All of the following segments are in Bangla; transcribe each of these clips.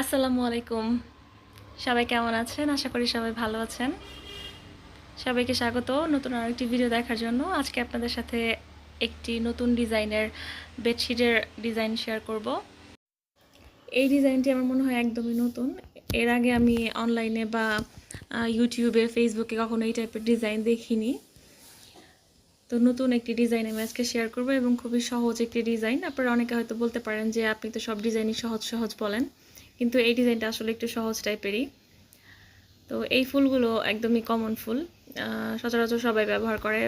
আসসালামু আলাইকুম। সবাই কেমন আছেন? আশা করি সবাই ভালো আছেন। সবাইকে স্বাগত নতুন আরেকটি ভিডিও দেখার জন্য। আজকে আপনাদের সাথে একটি নতুন ডিজাইনের বেডশিটের ডিজাইন শেয়ার করব। এই ডিজাইনটি আমার মনে হয় একদমই নতুন। এর আগে আমি অনলাইনে বা ইউটিউবে, ফেসবুকে কখনো এই টাইপের ডিজাইন দেখিনি। তো নতুন একটি ডিজাইন আমি আজকে শেয়ার করব এবং খুবই সহজ একটি ডিজাইন। আপনারা অনেকে হয়তো বলতে পারেন যে আপনি তো সব ডিজাইনই সহজ সহজ বলেন, কিন্তু এই ডিজাইনটা আসলে একটু সহজ টাইপেরই। তো এই ফুলগুলো একদমই কমন ফুল, সচরাচর সবাই ব্যবহার করে,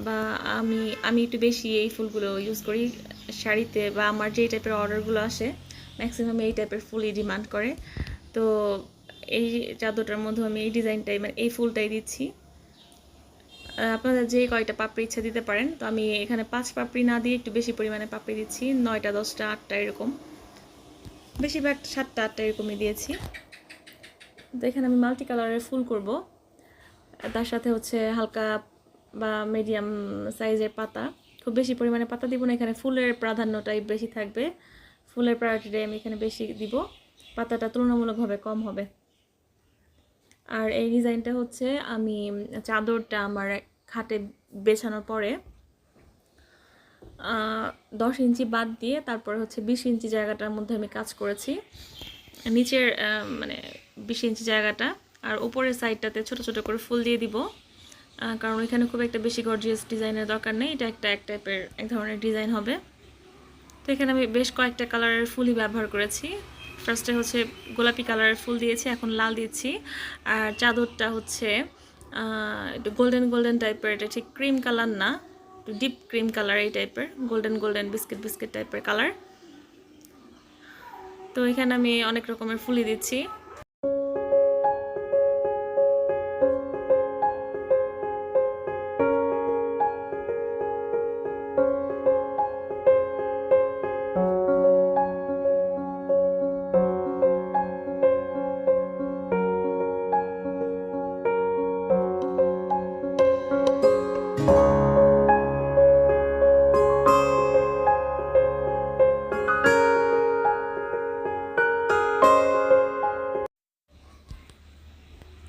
বা আমি আমি একটু বেশি এই ফুলগুলো ইউজ করি শাড়িতে, বা আমার যেই টাইপের অর্ডারগুলো আসে ম্যাক্সিমাম এই টাইপের ফুলই ডিমান্ড করে। তো এই চাদরটার মধ্যে আমি এই ডিজাইনটাই, মানে এই ফুলটাই দিচ্ছি। আপনারা যে কয়টা পাপড়ি ইচ্ছা দিতে পারেন। তো আমি এখানে 5 পাপড়ি না দিয়ে একটু বেশি পরিমাণে পাপড়ি দিচ্ছি, 9টা 10টা 8টা এরকম, বেশিরভাগ 7টা 8টা এরকমই দিয়েছি। তো এখানে আমি মাল্টি কালারের ফুল করব, তার সাথে হচ্ছে হালকা বা মিডিয়াম সাইজের পাতা। খুব বেশি পরিমাণে পাতা দিব না, এখানে ফুলের প্রাধান্যটাই বেশি থাকবে, ফুলের প্রায়োরিটিটাই আমি এখানে বেশি দিব, পাতাটা তুলনামূলকভাবে কম হবে। আর এই ডিজাইনটা হচ্ছে আমি চাদরটা আমার খাটে বেছানোর পরে 10 ইঞ্চি বাদ দিয়ে তারপরে হচ্ছে 20 ইঞ্চি জায়গাটার মধ্যে আমি কাজ করেছি, নিচের মানে 20 ইঞ্চি জায়গাটা, আর উপরের সাইডটাতে ছোট ছোট করে ফুল দিয়ে দিব, কারণ এখানে খুব একটা বেশি গর্জিয়াস ডিজাইনের দরকার নেই, এটা এক টাইপের এক ধরনের ডিজাইন হবে। তো এখানে আমি বেশ কয়েকটা কালারের ফুলই ব্যবহার করেছি। ফার্স্টে হচ্ছে গোলাপি কালারের ফুল দিয়েছি, এখন লাল দিচ্ছি। আর চাদরটা হচ্ছে একটু গোল্ডেন গোল্ডেন টাইপের, এটা ঠিক ক্রিম কালার না, একটু ডিপ ক্রিম কালার, এই টাইপের গোল্ডেন গোল্ডেন বিস্কিট বিস্কিট টাইপের কালার। তো এখানে আমি অনেক রকমের ফুলই দিচ্ছি।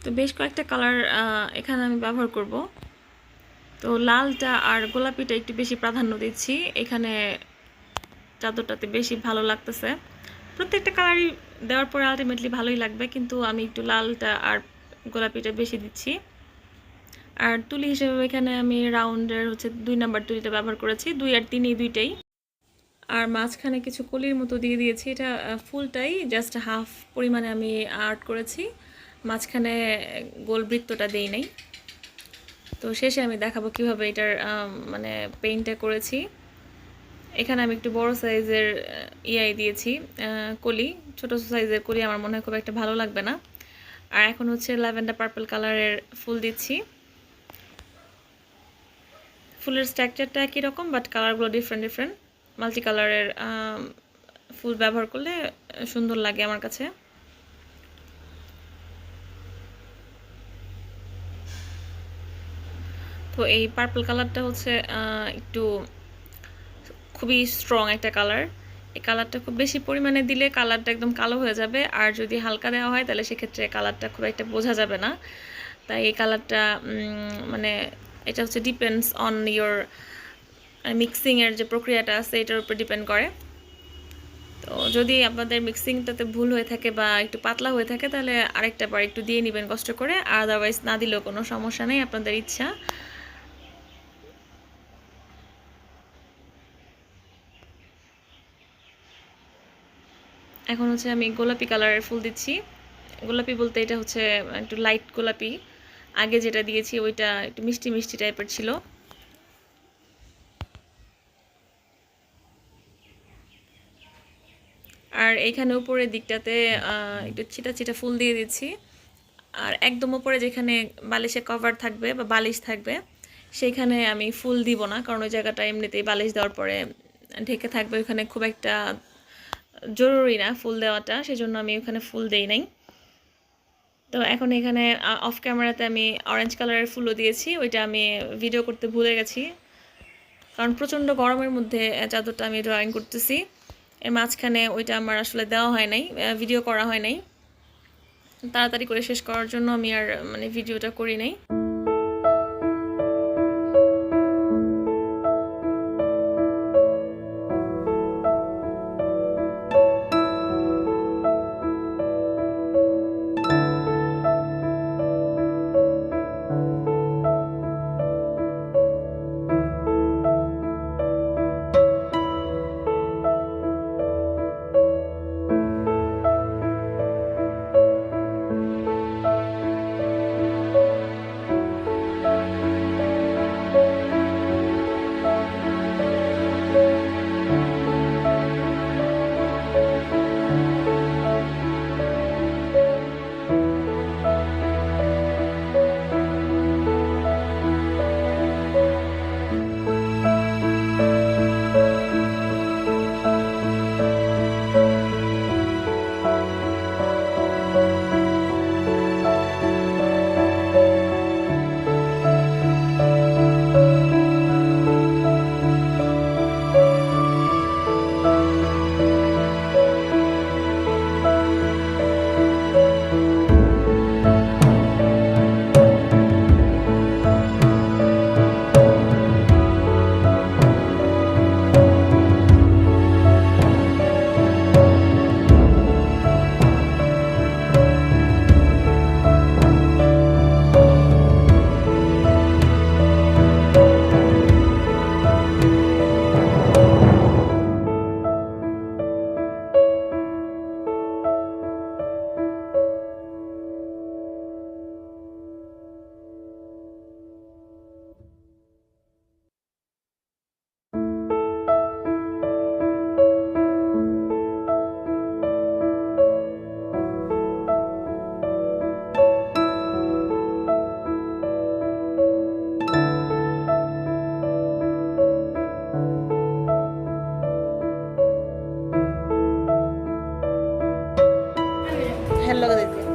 তো বেশ কয়েকটা কালার এখানে আমি ব্যবহার করব। তো লালটা আর গোলাপিটা একটু বেশি প্রাধান্য দিচ্ছি এখানে, চাদরটাতে বেশি ভালো লাগতেছে। প্রত্যেকটা কালারই দেওয়ার পরে আলটিমেটলি ভালোই লাগবে, কিন্তু আমি একটু লালটা আর গোলাপিটা বেশি দিচ্ছি। আর তুলি হিসেবে এখানে আমি রাউন্ডের হচ্ছে 2 নাম্বার তুলিটা ব্যবহার করেছি, 2 আর 3 এই দুইটাই। আর মাঝখানে কিছু কলির মতো দিয়ে দিয়েছি, এটা ফুলটাই জাস্ট হাফ পরিমাণে আমি আর্ট করেছি, মাঝখানে গোল বৃত্তটা দেই নাই। তো শেষে আমি দেখাবো কিভাবে এটার মানে পেইন্টটা করেছি। এখানে আমি একটু বড় সাইজের ইয়াই দিয়েছি কলি, ছোট সাইজের কলি আমার মনে হয় খুব একটা ভালো লাগবে না। আর এখন হচ্ছে ল্যাভেন্ডার পার্পল কালারের ফুল দিচ্ছি। ফুলের স্ট্রাকচারটা একই রকম, বাট কালারগুলো ডিফারেন্ট ডিফারেন্ট। মাল্টি কালারের ফুল ব্যবহার করলে সুন্দর লাগে আমার কাছে। তো এই পার্পল কালারটা হচ্ছে একটু খুবই স্ট্রং একটা কালার। এই কালারটা খুব বেশি পরিমাণে দিলে কালারটা একদম কালো হয়ে যাবে, আর যদি হালকা দেওয়া হয় তাহলে সেক্ষেত্রে কালারটা খুব একটা বোঝা যাবে না। তাই এই কালারটা মানে এটা হচ্ছে ডিপেন্ডস অন ইয়োর মিক্সিংয়ের যে প্রক্রিয়াটা আছে এটার উপর ডিপেন্ড করে। তো যদি আপনাদের মিক্সিংটাতে ভুল হয়ে থাকে বা একটু পাতলা হয়ে থাকে তাহলে আরেকটা বার একটু দিয়ে নেবেন কষ্ট করে, আদারওয়াইজ না দিলেও কোনো সমস্যা নেই, আপনাদের ইচ্ছা। এখন হচ্ছে আমি গোলাপি কালারের ফুল দিচ্ছি। গোলাপি বলতে এটা হচ্ছে একটু লাইট গোলাপি, আগে যেটা দিয়েছি ওইটা একটু মিষ্টি মিষ্টি টাইপের ছিল। আর এইখানে উপরের দিকটাতে একটু ছিটা ছিটা ফুল দিয়ে দিচ্ছি। আর একদম উপরে যেখানে বালিশে কভার থাকবে বা বালিশ থাকবে সেইখানে আমি ফুল দিব না, কারণ ওই জায়গাটা এমনিতেই বালিশ দেওয়ার পরে ঢেকে থাকবে, ওইখানে খুব একটা জরুরি না ফুল দেওয়াটা, সেজন্য আমি ওখানে ফুল দেই নাই। তো এখন এখানে অফ ক্যামেরাতে আমি অরেঞ্জ কালারের ফুলও দিয়েছি, ওইটা আমি ভিডিও করতে ভুলে গেছি, কারণ প্রচণ্ড গরমের মধ্যে চাদরটা আমি ড্রয়িং করতেছি। এর মাঝখানে ওইটা আমার আসলে দেওয়া হয় নাই, ভিডিও করা হয় নাই। তাড়াতাড়ি করে শেষ করার জন্য আমি আর মানে ভিডিওটা করি নাই। হ্যালো দিদি।